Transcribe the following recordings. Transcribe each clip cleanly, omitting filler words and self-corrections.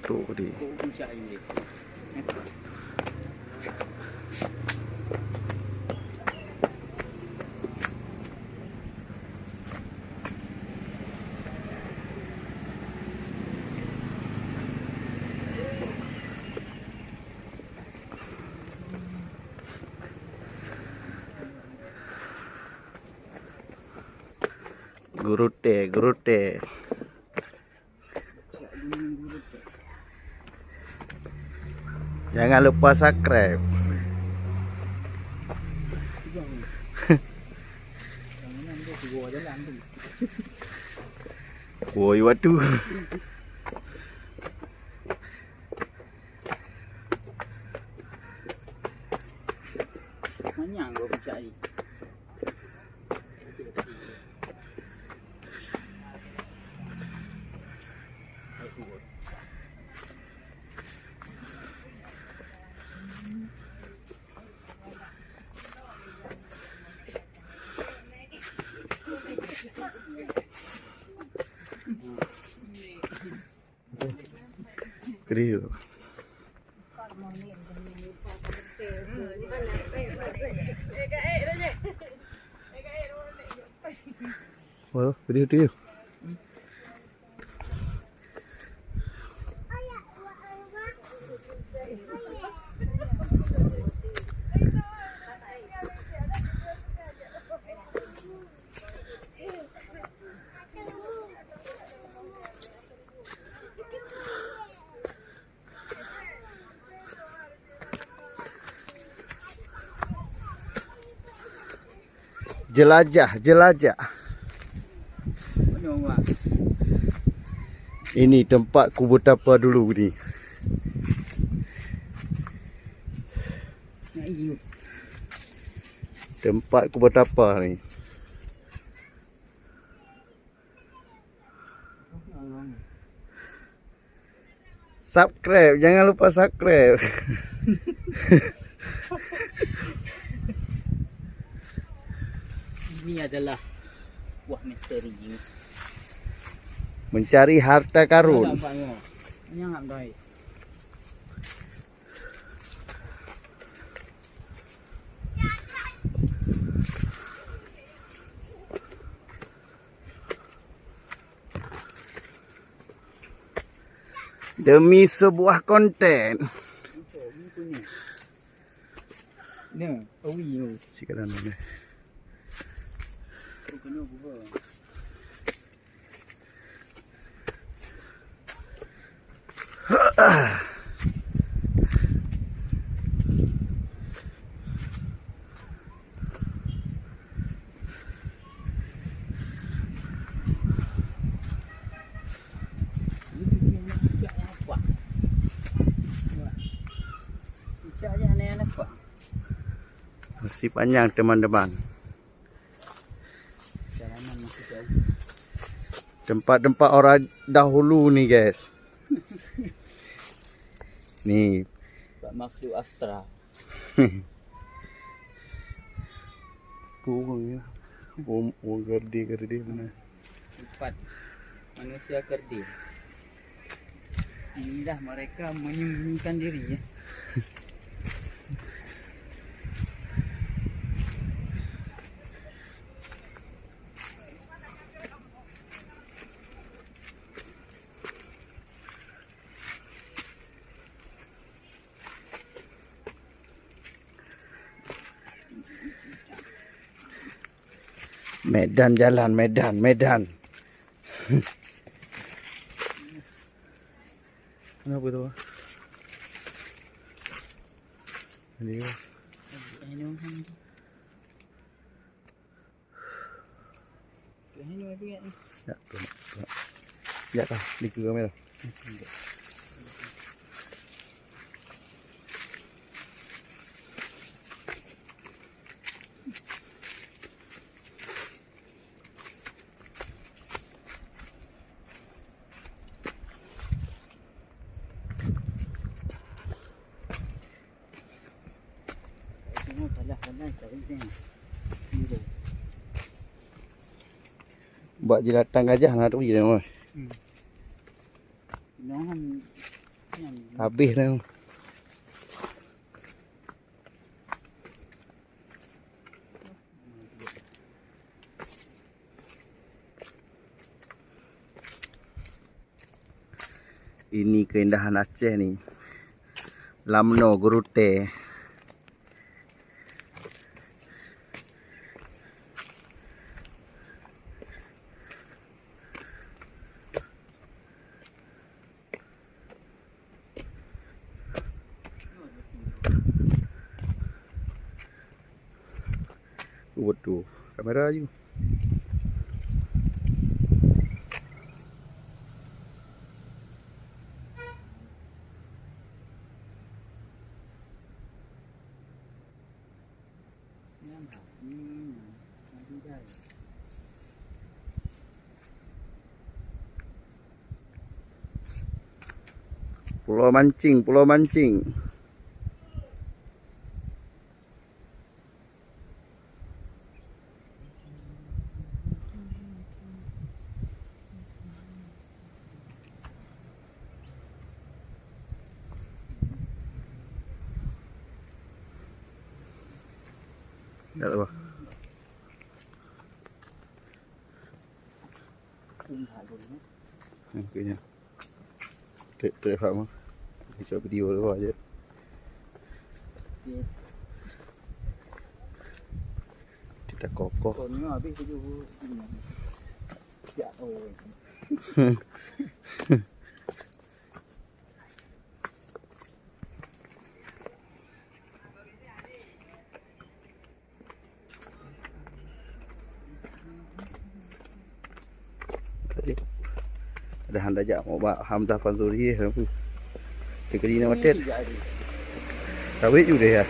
tu di. Puncak ini. Gurute. Jangan lupa subscribe. Woi waduh. Banyak gua puncak ni. Keriu. Wah, keriu. Jelajah. Ini tempat kubur tapa dulu ni. Tempat kubur tapa ni. Subscribe, jangan lupa subscribe. Ini adalah sebuah misteri. Mencari harta karun. Ini yang baik. Demi sebuah konten. Ni, awi tu. Sekarang ni. Kena buka. Masih panjang teman-teman. Jalanan masih jauh. Tempat-tempat orang dahulu ni guys. Ni Makhluk Astra. Kurang ya. Gerdi mana? Empat manusia kerdil. Inilah mereka menyembunyikan diri ya. Medan jalan, Medan. Kenapa tu? Ini. Ya, tu. Ya dah, di kamera. Buat jelatan gajah nak tu je oi. Jangan Habis dah. Ini keindahan Aceh ni. Lamno Gurute. Waduh, kamera je. Pulau Mancing, Pulau Mancing. Tak apa. Kayaknya. Tak faham. Bisa video dulu aja. Tidak kokoh. Konyo habis tu ya oh. Ada handa jak mau bak Hamzah Fanzuri he. Dekat ni matet. Kawit juga ya.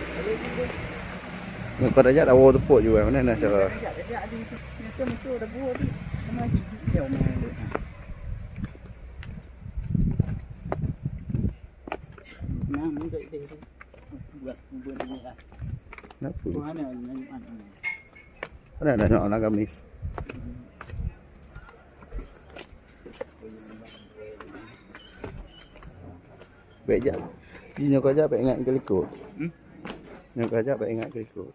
Muka dah dah water pot juga mana nak cara. Kenapa? Mana ada nak gamis. Baik jap. Ji nyok aja baik ingat kelikut. Nyok aja baik ingat kelikut.